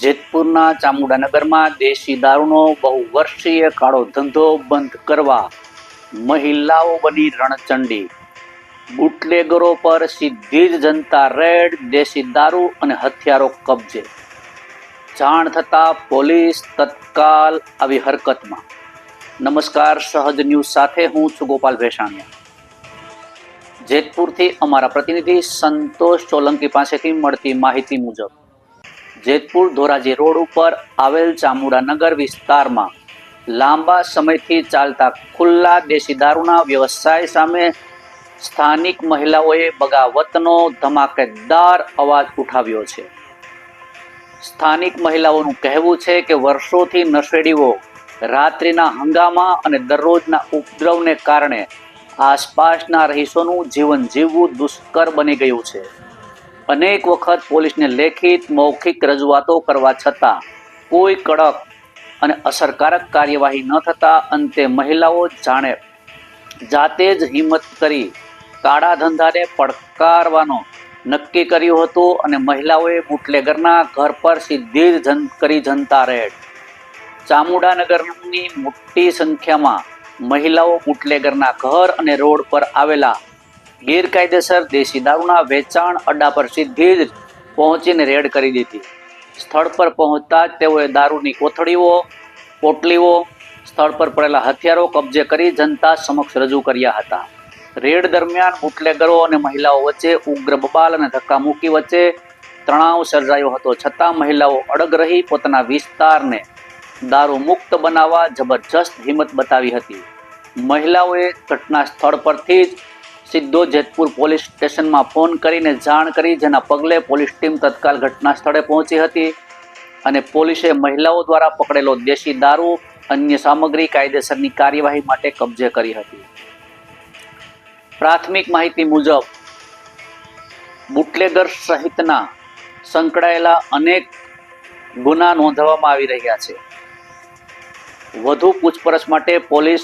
જેતપુરના ચામુંડાનગરમાં દેશી દારૂનો બહુ વર્ષીય કાળો ધંધો બંધ કરવા મહિલાઓ બની રણચંડી। બુટલેગરો પર સીધી જ જનતા રેડ, દેશી દારૂ અને હથિયારો કબજે। જાણ થતાં પોલીસ તત્કાલ આવી હરકતમાં। નમસ્કાર, સહજ ન્યૂઝ સાથે હું છું ગોપાલ ભેસાણીયા। જેતપુરથી અમારા પ્રતિનિધિ સંતોષ સોલંકી પાસેથી મળતી માહિતી મુજબ જેતપુર ધોરાજી રોડ ઉપર આવેલ ચામુંડાનગર વિસ્તારમાં લાંબા સમયથી ચાલતા ખુલ્લા દેશી દારૂના વ્યવસાય સામે સ્થાનિક મહિલાઓએ બગાવતનો ધમાકેદાર અવાજ ઉઠાવ્યો છે। સ્થાનિક મહિલાઓનું કહેવું છે કે વર્ષોથી નશેડીઓ રાત્રિના હંગામા અને દરરોજના ઉપદ્રવને કારણે આસપાસના રહીશોનું જીવન જીવવું દુષ્કર બની ગયું છે। અનેક વખત પોલીસને લેખિત મૌખિક રજૂઆતો કરવા છતાં કોઈ કડક અને અસરકારક કાર્યવાહી ન થતાં અંતે મહિલાઓ જાતે જ હિંમત કરી કાળા ધંધાને પડકારવાનો નક્કી કર્યું હતું અને મહિલાઓએ બુટલેગરના ઘર પર સીધી જ કરી જનતા રેડ। ચામુંડાનગરની મોટી સંખ્યામાં મહિલાઓ બુટલેગરના ઘર અને રોડ પર આવેલા ગેરકાયદેસર દેશી દારૂના વેચાણ અડ્ડા પર સીધી જ પહોંચીને રેડ કરી દીધી। સ્થળ પર પહોંચતા જ તેઓએ દારૂની કોથળીઓ, પોટલીઓ, સ્થળ પર પડેલા હથિયારો કબજે કરી જનતા સમક્ષ રજૂ કર્યા હતા। રેડ દરમિયાન બુટલેગરો અને મહિલાઓ વચ્ચે ઉગ્ર બબાલ અને ધક્કામુક્કી વચ્ચે તણાવ સર્જાયો હતો, છતાં મહિલાઓ અડગ રહી પોતાના વિસ્તારને દારૂ મુક્ત બનાવવા જબરજસ્ત હિંમત બતાવી હતી। મહિલાઓએ ઘટના સ્થળ પરથી જ સીધો જેતપુર પોલીસ સ્ટેશનમાં ફોન કરીને જાણ કરી, જેના પગલે પોલીસ ટીમ તત્કાલ ઘટના સ્થળે પહોંચી હતી અને પોલીસે મહિલાઓ દ્વારા પકડેલો દેશી દારૂ અન્ય સામગ્રી કાયદેસરની કાર્યવાહી માટે કબજે કરી હતી। પ્રાથમિક માહિતી મુજબ બુટલેગર સહિતના સંકળાયેલા અનેક ગુના નોંધવામાં આવી રહ્યા છે। વધુ પૂછપરછ માટે પોલીસ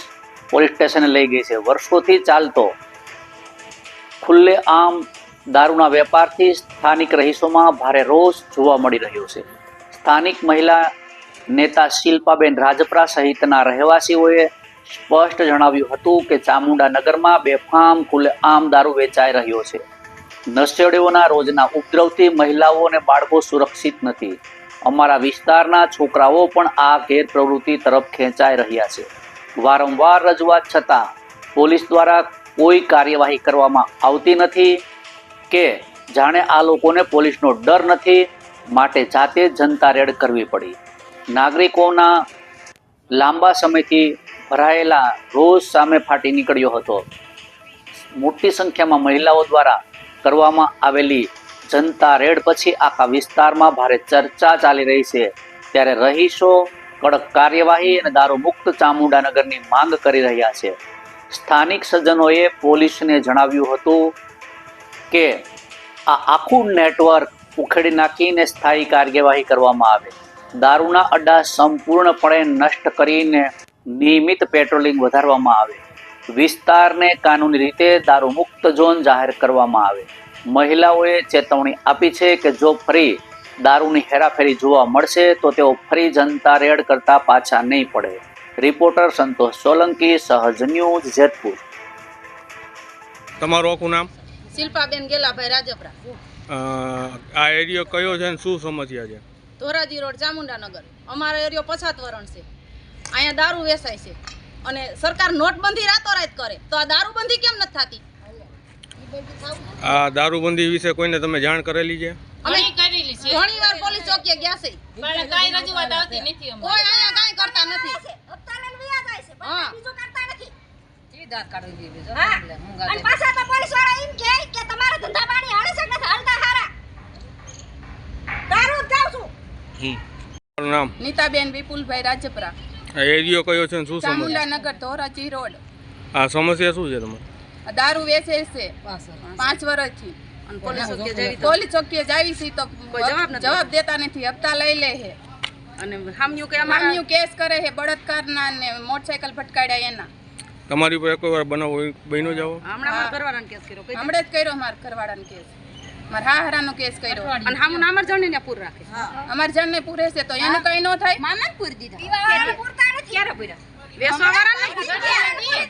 સ્ટેશને લઈ ગઈ છે। વર્ષોથી ચાલતો ખુલ્લે આમ દારૂના વેપારથી સ્થાનિક રહીશોમાં ભારે રોષ જોવા મળી રહ્યો છે। સ્થાનિક મહિલા નેતા શિલ્પાબેન રાજપરા સહિતના રહેવાસીઓએ સ્પષ્ટ જણાવ્યું હતું કે ચામુંડાનગરમાં બેફામ ખુલ્લે આમ દારૂ વેચાઈ રહ્યો છે। નશેડીઓના રોજના ઉપદ્રવથી મહિલાઓ અને બાળકો સુરક્ષિત નથી। અમારા વિસ્તારના છોકરાઓ પણ આ ગેરપ્રવૃત્તિ તરફ ખેંચાઈ રહ્યા છે। વારંવાર રજૂઆત છતાં પોલીસ દ્વારા કોઈ કાર્યવાહી કરવામાં આવતી નથી કે જાણે આ લોકોને પોલીસનો ડર નથી, માટે જાતે જનતા રેડ કરવી પડી। નાગરિકોના લાંબા સમયથી ભરાયેલા રોષ સામે ફાટી નીકળ્યો હતો। મોટી સંખ્યામાં મહિલાઓ દ્વારા કરવામાં આવેલી જનતા રેડ પછી આખા વિસ્તારમાં ભારે ચર્ચા ચાલી રહી છે। ત્યારે રહીશો કડક કાર્યવાહી અને દારૂ મુક્ત ચામુંડાનગરની માંગ કરી રહ્યા છે। સ્થાનિક સજ્જનોએ પોલીસને જણાવ્યું હતું કે આ આખું નેટવર્ક ઉખેડી નાખીને સ્થાયી કાર્યવાહી કરવામાં આવે, દારૂના અડ્ડા સંપૂર્ણપણે નષ્ટ કરીને નિયમિત પેટ્રોલિંગ વધારવામાં આવે, વિસ્તારને કાનૂની રીતે દારૂ મુક્ત ઝોન જાહેર કરવામાં આવે। મહિલાઓએ ચેતવણી આપી છે કે જો ફરી દારૂની હેરાફેરી જોવા મળશે તો તેઓ ફરી જનતા રેડ કરતા પાછા નહીં પડે। રિપોર્ટર સંતોષ સોલંકી, સહજ ન્યૂઝ, જેતપુર। તમારું આખું નામ? શિલ્પાબેન ગેલાભાઈ રાજપરા। આ એરિયો કયો છે અને શું સમસ્યા છે? ધોરાજી રોડ, ચામુંડાનગર। અમારો એરિયો પછાત વરણ છે, અહીંયા દારૂ વેચાય છે અને સરકાર નોટબંધી રાતોરાત કરે તો આ દારૂબંધી કેમ નથી થતી? આ દારૂબંધી વિશે કોઈને તમે જાણ કરેલી છે? અમે કરેલી છે, ઘણીવાર પોલીસ ચોકીએ ગયા છે, પણ કાઈ રજૂઆત આવતી નથી। કોઈ અહીંયા કાઈ કરતા નથી। હપ્તા લઈને વ્યા જાય છે, પણ બીજું કરતા નથી। સીધા કાઢી દીધી જો અને પાછા તો પોલીસ વાળા એમ કહે કે તમારા ધંધા પાણી હાલે છે કે હાલતા હારા દારૂ જાવ છું। તમારું નામ? નીતાબેન વિપુલભાઈ રાજપરા। આ એરિયો કયો છે અને શું સમસ્યા? ચામુંડાનગર, ધોરાજી રોડ। આ સમસ્યા શું છે તમારે? દારૂ વેચે છે 5 વર્ષથી, પોલીસ ચોકીએ જાવી છે તો જવાબ દેતા નથી, હપ્તા લઈ લે છે અને હામ્યું કેસ કરે છે, બળાત્કારના ને મોટરસાયકલ ભટકાડ્યા એના। તમારી ઉપર એક વાર બનાવ બન્યો જાવ? હમણાં જ કર્યો મારા ઘરવાળાને કેસ। મારા હાહરાનો કેસ કર્યો અને હામું અમાર જણને ને પૂર રાખે અમાર જણને પૂરે છે તો એનું કઈ ન થાય મામા પૂર દીધા ક્યારે પૂરતા નથી ક્યારે પૂરા વેસવા વાળા